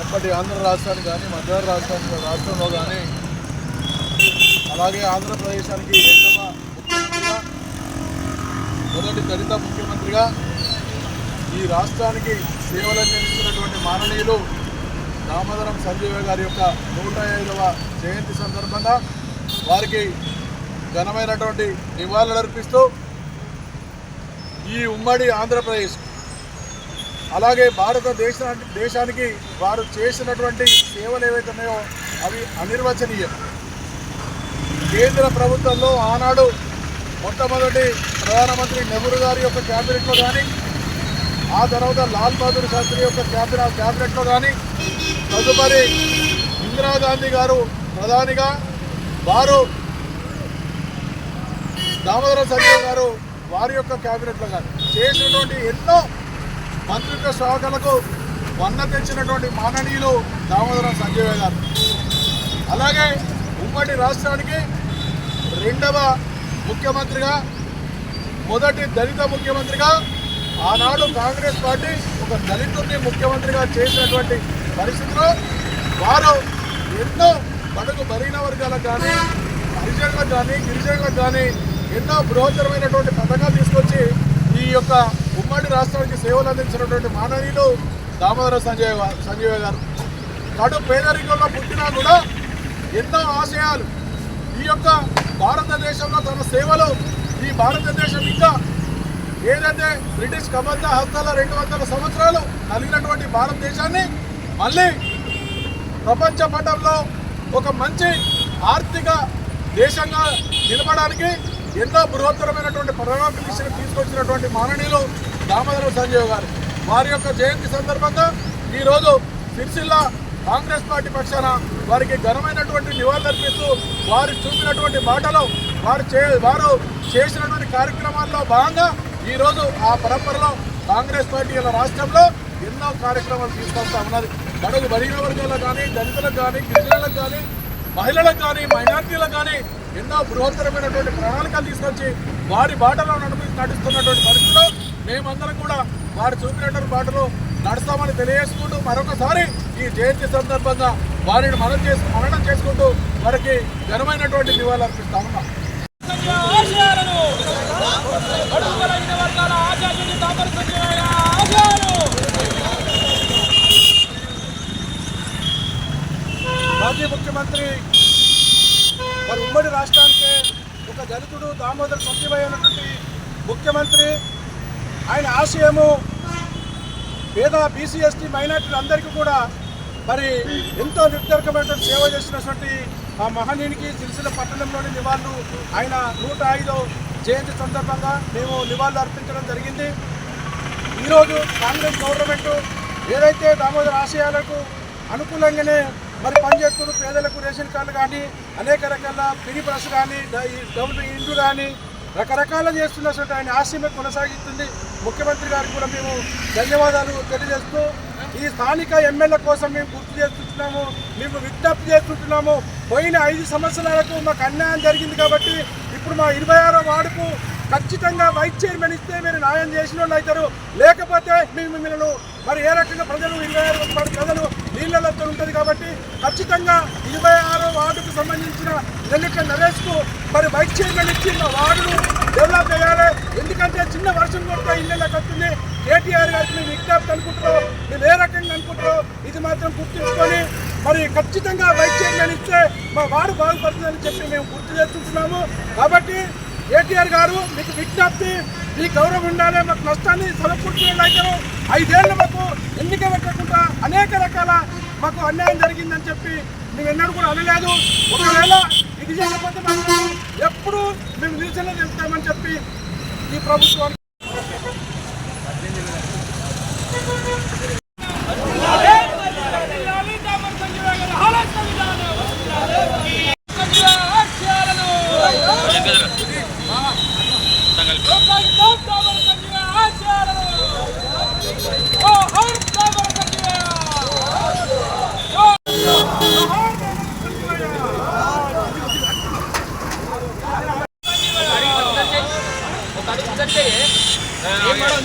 అప్పటి ఆంధ్ర రాష్ట్రానికి కానీ మధ్య రాష్ట్రంలో కానీ అలాగే ఆంధ్రప్రదేశానికి రెండవ ముఖ్యమంత్రిగా మొదటి దళిత ముఖ్యమంత్రిగా ఈ రాష్ట్రానికి సేవలు అందించినటువంటి మాననీయులు దామోదరం సంజయ్ గారి యొక్క 105వ జయంతి సందర్భంగా వారికి ఘనమైనటువంటి నివాళులర్పిస్తూ ఈ ఉమ్మడి ఆంధ్రప్రదేశ్ అలాగే భారతదేశానికి వారు చేసినటువంటి సేవలు ఏవైతే ఉన్నాయో అవి అనిర్వచనీయం. కేంద్ర ప్రభుత్వంలో ఆనాడు మొట్టమొదటి ప్రధానమంత్రి నెహ్రూ గారి యొక్క క్యాబినెట్లో కానీ, ఆ తర్వాత లాల్ బహదూర్ శాస్త్రి యొక్క క్యాబినెట్లో కానీ, తదుపరి ఇందిరాగాంధీ గారు ప్రధానిగా, వారు దామోదరం సంజయ్ గారు వారి యొక్క క్యాబినెట్లో కానీ చేసినటువంటి ఎన్నో మంత్రిత్వ శాఖలకు వన్న తెచ్చినటువంటి మాననీయులు దామోదరం సంజయ్ గారు. అలాగే ఉమ్మడి రాష్ట్రానికి రెండవ ముఖ్యమంత్రిగా, మొదటి దళిత ముఖ్యమంత్రిగా, ఆనాడు కాంగ్రెస్ పార్టీ ఒక దళితుడిని ముఖ్యమంత్రిగా చేసినటువంటి పరిస్థితిలో వారు ఎన్నో బడుగు బలహీన వర్గాలకు కానీ, హరిజనులకు కానీ, గిరిజనులకు కానీ ఎన్నో బృహత్తరమైనటువంటి పథకాలు తీసుకొచ్చి ఈ యొక్క ఉమ్మడి రాష్ట్రానికి సేవలు అందించినటువంటి మాననీయులు దామోదర సంజయ్ గారు. కడు పేదరికంలో పుట్టినా కూడా ఎన్నో ఆశయాలు ఈ యొక్క భారతదేశంలో తన సేవలు, ఈ భారతదేశం ఇంకా ఏదైతే బ్రిటిష్ కబంధ హస్తాల 200 సంవత్సరాలు కలిగినటువంటి భారతదేశాన్ని మళ్ళీ ప్రపంచ పటంలో ఒక మంచి ఆర్థిక దేశంగా నిలబడానికి ఎన్నో బృహత్తరమైనటువంటి ప్రణాళికలు తీసుకొచ్చినటువంటి మాననీయులు దామోదరం సంజయ్ గారు. వారి యొక్క జయంతి సందర్భంగా ఈరోజు సిరిసిల్ల కాంగ్రెస్ పార్టీ పక్షాన వారికి ఘనమైనటువంటి నివాళులర్పిస్తూ వారు చూపినటువంటి బాటలో వారు చేసినటువంటి కార్యక్రమాల్లో భాగంగా ఈరోజు ఆ పరంపరలో కాంగ్రెస్ పార్టీ రాష్ట్రంలో ఎన్నో కార్యక్రమాలు తీసుకొస్తా ఉన్నది. బడుగు బలహీన వర్గాలకు కానీ, దళితులకు కానీ, గిరిజనులకు కానీ, మహిళలకు కానీ, మైనార్టీలకు కానీ ఎన్నో బృహత్తరమైనటువంటి ప్రణాళికలు తీసుకొచ్చి వారి బాటలో నడుస్తున్నటువంటి పరిస్థితిలో మేమందరం కూడా వారు చూపినటువంటి బాటలో నడుస్తామని తెలియజేసుకుంటూ మరొకసారి ఈ జయంతి సందర్భంగా వారిని మననం చేసుకుంటూ వారికి ఘనమైనటువంటి నివాళులు అర్పిస్తా ఉన్నాం. మాజీ ముఖ్యమంత్రి మరి ఉమ్మడి రాష్ట్రానికి ఒక దళితుడు దామోదర్ సంజయ్ అయినటువంటి ముఖ్యమంత్రి. ఆయన ఆశయము పేద బీసీ ఎస్టీ మైనార్టీలు అందరికీ కూడా మరి ఎంతో నిర్ధర్కమైనటువంటి సేవ చేసినటువంటి ఆ మహనీయునికి సిరిసిల్ల పట్టణంలోని నివాళులు ఆయన 105వ జయంతి సందర్భంగా మేము నివాళులు అర్పించడం జరిగింది. ఈరోజు కాంగ్రెస్ గవర్నమెంట్ ఏదైతే దామోదర్ ఆశయాలకు అనుకూలంగానే మరి పనిచేస్తున్న పేదలకు రేషన్ కార్డులు కానీ, అనేక రకాల పిడి బ్రష్ కానీ, డబుల్ ఇండ్లు కానీ రకరకాల చేస్తున్నటువంటి ఆయన ఆశయమే కొనసాగిస్తుంది. ముఖ్యమంత్రి గారికి కూడా మేము ధన్యవాదాలు తెలియజేస్తూ ఈ స్థానిక ఎమ్మెల్యే కోసం మేము గుర్తు చేస్తున్నాము, మేము విజ్ఞప్తి చేస్తుంటున్నాము. పోయిన 5 సంవత్సరాలకు మాకు అన్యాయం జరిగింది కాబట్టి ఇప్పుడు మా 26వ వార్డుకు ఖచ్చితంగా వైస్ చైర్మన్ ఇస్తే మీరు న్యాయం చేసిన వాళ్ళు అవుతారు. లేకపోతే మేము మిమ్మల్ని మరి ఏ రకంగా ప్రజలు 26 వార్డు ప్రజలు నీళ్ళతో ఉంటుంది కాబట్టి ఖచ్చితంగా 26వ వార్డుకు సంబంధించిన నెల్లిక నరేష్కు మరి వైస్ చైర్మన్ ఇచ్చి మా వార్డును డెవలప్ చేయాలి. ఎందుకంటే చిన్న వర్షం కొడితే ఇళ్ళకి వస్తుంది. కేటీఆర్ గారికి మేము విజ్ఞప్తి అనుకుంటున్నాం, మేము ఏ రకంగా అనుకుంటున్నాం ఇది మాత్రం గుర్తుంచుకొని మరి ఖచ్చితంగా వైస్ చైర్మన్ ఇస్తే మా వార్డు బాగుపడుతుందని చెప్పి మేము గుర్తు చేస్తున్నాము. కాబట్టి కేటీఆర్ గారు మీకు విజ్ఞప్తి, మీ గౌరవం ఉండాలి. మాకు నష్టాన్ని సమకూర్చుకునేలాగా 5 ఏళ్ళు మాకు ఎన్నిక పెట్టకుండా అనేక రకాల మాకు అన్యాయం జరిగిందని చెప్పి మేము ఎన్నడూ కూడా అనలేదు. ఒకవేళ ఇది చేయకపోతే మాత్రం ఎప్పుడు మేము నిరసన చేస్తామని చెప్పి ఈ ప్రభుత్వం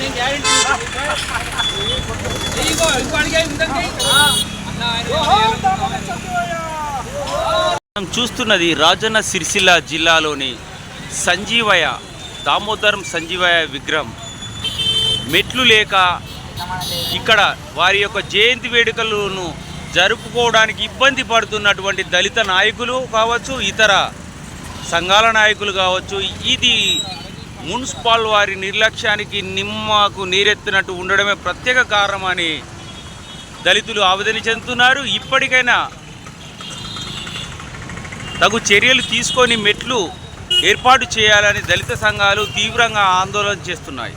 नहीं మనం చూస్తున్నది రాజన్న సిరిసిల్ల జిల్లాలోని సంజీవయ్య దామోదరం సంజీవయ్య విగ్రహం మెట్లు లేక ఇక్కడ వారి యొక్క జయంతి వేడుకలను జరుపుకోవడానికి ఇబ్బంది పడుతున్నటువంటి దళిత నాయకులు కావచ్చు, ఇతర సంఘాల నాయకులు కావచ్చు, ఇది మున్సిపల్ వారి నిర్లక్ష్యానికి నిమ్మకు నీరెత్తినట్టు ఉండడమే ప్రత్యేక కారణమని దళితులు ఆవేదన చెందుతున్నారు. ఇప్పటికైనా తగు చర్యలు తీసుకొని మెట్లు ఏర్పాటు చేయాలని దళిత సంఘాలు తీవ్రంగా ఆందోళన చేస్తున్నాయి.